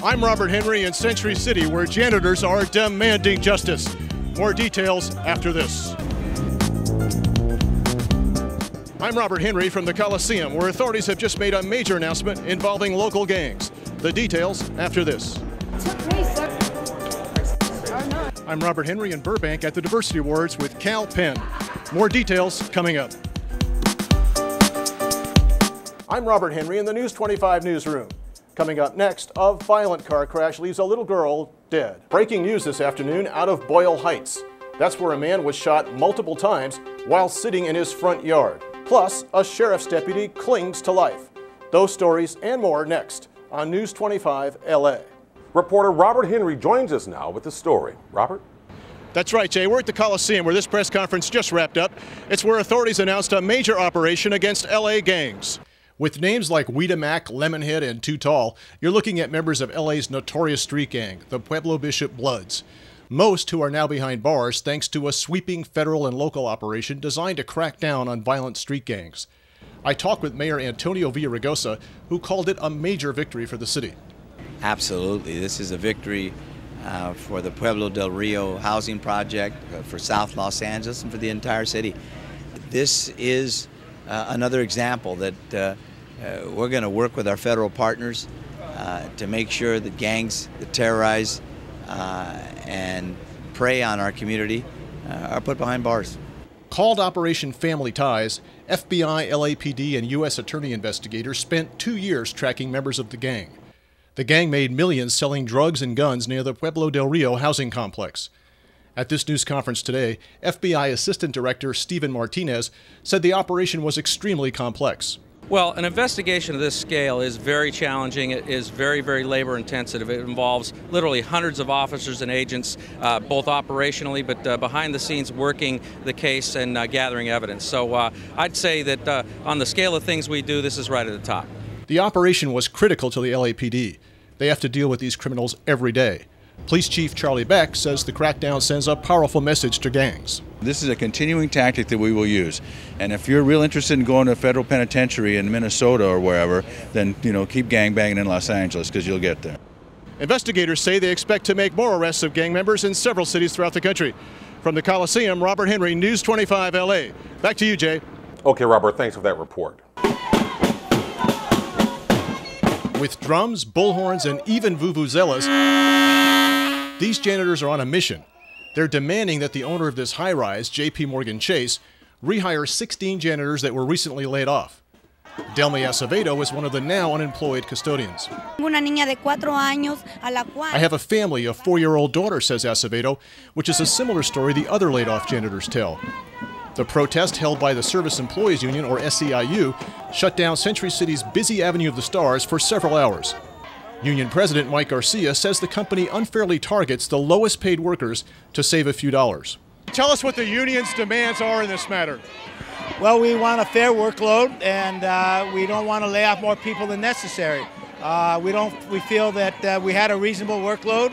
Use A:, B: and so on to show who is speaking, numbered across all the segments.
A: I'm Robert Henry in Century City, where janitors are demanding justice. More details after this. I'm Robert Henry from the Coliseum, where authorities have just made a major announcement involving local gangs. The details after this. I'm Robert Henry in Burbank at the Diversity Awards with Cal Penn. More details coming up. I'm Robert Henry in the News 25 newsroom. Coming up next, a violent car crash leaves a little girl dead. Breaking news this afternoon out of Boyle Heights. That's where a man was shot multiple times while sitting in his front yard. Plus, a sheriff's deputy clings to life. Those stories and more next on News 25 LA.
B: Reporter Robert Henry joins us now with the story. Robert?
A: That's right, Jay. We're at the Coliseum where this press conference just wrapped up. It's where authorities announced a major operation against LA gangs. With names like Weedamac, Lemonhead, and Too Tall, you're looking at members of LA's notorious street gang, the Pueblo Bishop Bloods. Most who are now behind bars thanks to a sweeping federal and local operation designed to crack down on violent street gangs. I talked with Mayor Antonio Villaraigosa, who called it a major victory for the city.
C: Absolutely. This is a victory for the Pueblo del Rio housing project, for South Los Angeles, and for the entire city. This is another example that we're going to work with our federal partners to make sure that gangs that terrorize and prey on our community are put behind bars.
A: Called Operation Family Ties, FBI, LAPD, and U.S. Attorney investigators spent 2 years tracking members of the gang. The gang made millions selling drugs and guns near the Pueblo del Rio housing complex. At this news conference today, FBI Assistant Director Stephen Martinez said the operation was extremely complex.
D: Well, an investigation of this scale is very challenging. It is very, very labor intensive. It involves literally hundreds of officers and agents, both operationally but behind the scenes working the case and gathering evidence. So I'd say that on the scale of things we do, this is right at the top.
A: The operation was critical to the LAPD. They have to deal with these criminals every day. Police Chief Charlie Beck says the crackdown sends a powerful message to gangs.
E: This is a continuing tactic that we will use. And if you're real interested in going to a federal penitentiary in Minnesota or wherever, then keep gangbanging in Los Angeles, because you'll get there.
A: Investigators say they expect to make more arrests of gang members in several cities throughout the country. From the Coliseum, Robert Henry, News 25 LA. Back to you, Jay.
B: Okay, Robert, thanks for that report.
A: With drums, bullhorns, and even vuvuzelas, these janitors are on a mission. They're demanding that the owner of this high-rise, J.P. Morgan Chase, rehire 16 janitors that were recently laid off. Delmy Acevedo is one of the now unemployed custodians. I have a family, a 4-year-old daughter, says Acevedo, which is a similar story the other laid-off janitors tell. The protest held by the Service Employees Union, or SEIU, shut down Century City's busy Avenue of the Stars for several hours. Union President Mike Garcia says the company unfairly targets the lowest paid workers to save a few dollars. Tell us what the union's demands are in this matter.
F: Well, we want a fair workload, and we don't want to lay off more people than necessary. We feel that we had a reasonable workload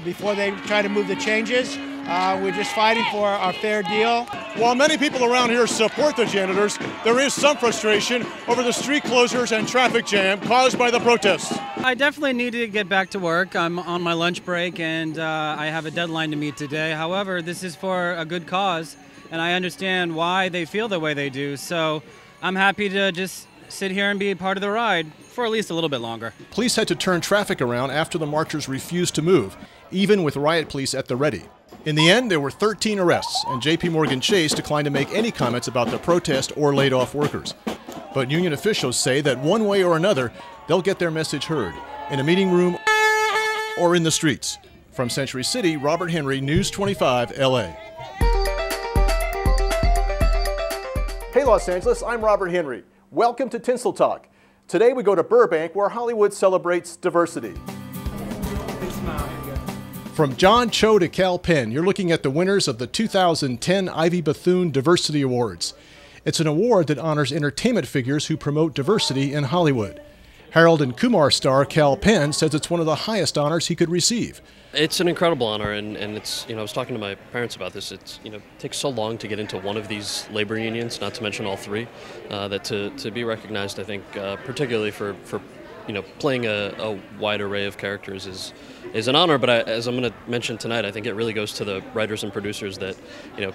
F: before they try to move the changes. We're just fighting for our fair deal.
A: While many people around here support the janitors, there is some frustration over the street closures and traffic jam caused by the protests.
G: I definitely need to get back to work. I'm on my lunch break, and I have a deadline to meet today. However, this is for a good cause, and I understand why they feel the way they do. So I'm happy to just sit here and be a part of the ride for at least a little bit longer.
A: Police had to turn traffic around after the marchers refused to move, even with riot police at the ready. In the end, there were 13 arrests, and J.P. Morgan Chase declined to make any comments about the protest or laid-off workers. But union officials say that one way or another, they'll get their message heard, in a meeting room or in the streets. From Century City, Robert Henry, News 25 LA. Hey Los Angeles, I'm Robert Henry. Welcome to Tinsel Talk. Today we go to Burbank, where Hollywood celebrates diversity. From John Cho to Cal Penn, you're looking at the winners of the 2010 Ivy Bethune Diversity Awards. It's an award that honors entertainment figures who promote diversity in Hollywood. Harold and Kumar star Cal Penn says it's one of the highest honors he could receive.
H: It's an incredible honor, and it's, I was talking to my parents about this. It's, it takes so long to get into one of these labor unions, not to mention all three, that to be recognized, I think, particularly for playing a wide array of characters is an honor, but as I'm going to mention tonight, I think it really goes to the writers and producers that,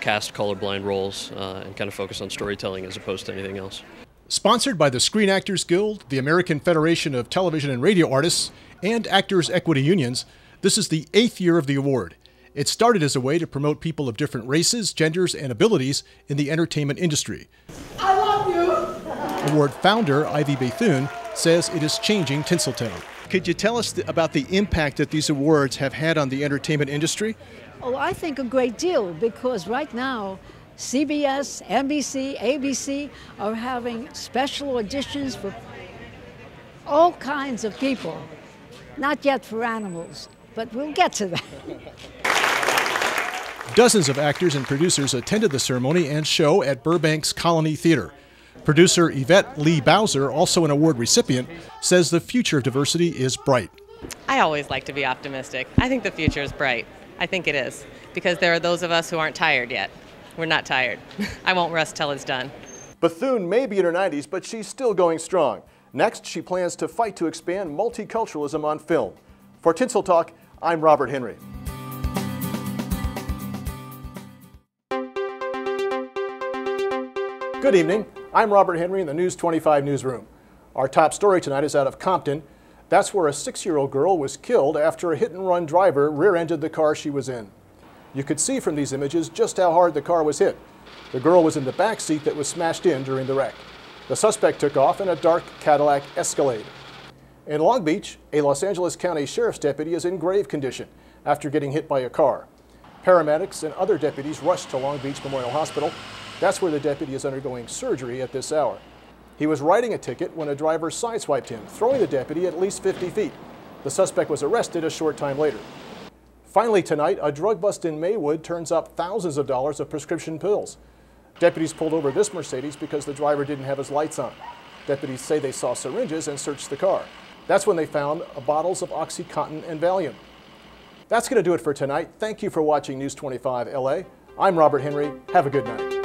H: cast colorblind roles and kind of focus on storytelling as opposed to anything else.
A: Sponsored by the Screen Actors Guild, the American Federation of Television and Radio Artists, and Actors Equity Unions, this is the 8th year of the award. It started as a way to promote people of different races, genders, and abilities in the entertainment industry.
I: I love you!
A: Award founder Ivy Bethune says it is changing Tinseltown. Could you tell us about the impact that these awards have had on the entertainment industry?
I: Oh, I think a great deal, because right now CBS, NBC, ABC are having special auditions for all kinds of people. Not yet for animals, but we'll get to that.
A: Dozens of actors and producers attended the ceremony and show at Burbank's Colony Theater. Producer Yvette Lee Bowser, also an award recipient, says the future of diversity is bright.
J: I always like to be optimistic. I think the future is bright. I think it is, because there are those of us who aren't tired yet. We're not tired. I won't rest till it's done.
A: Bethune may be in her 90s, but she's still going strong. Next, she plans to fight to expand multiculturalism on film. For Tinsel Talk, I'm Robert Henry. Good evening. I'm Robert Henry in the News 25 newsroom. Our top story tonight is out of Compton. That's where a 6-year-old girl was killed after a hit-and-run driver rear-ended the car she was in. You could see from these images just how hard the car was hit. The girl was in the back seat that was smashed in during the wreck. The suspect took off in a dark Cadillac Escalade. In Long Beach, a Los Angeles County Sheriff's deputy is in grave condition after getting hit by a car. Paramedics and other deputies rushed to Long Beach Memorial Hospital. That's where the deputy is undergoing surgery at this hour. He was writing a ticket when a driver sideswiped him, throwing the deputy at least 50 feet. The suspect was arrested a short time later. Finally tonight, a drug bust in Maywood turns up thousands of dollars of prescription pills. Deputies pulled over this Mercedes because the driver didn't have his lights on. Deputies say they saw syringes and searched the car. That's when they found bottles of OxyContin and Valium. That's going to do it for tonight. Thank you for watching News 25 LA. I'm Robert Henry. Have a good night.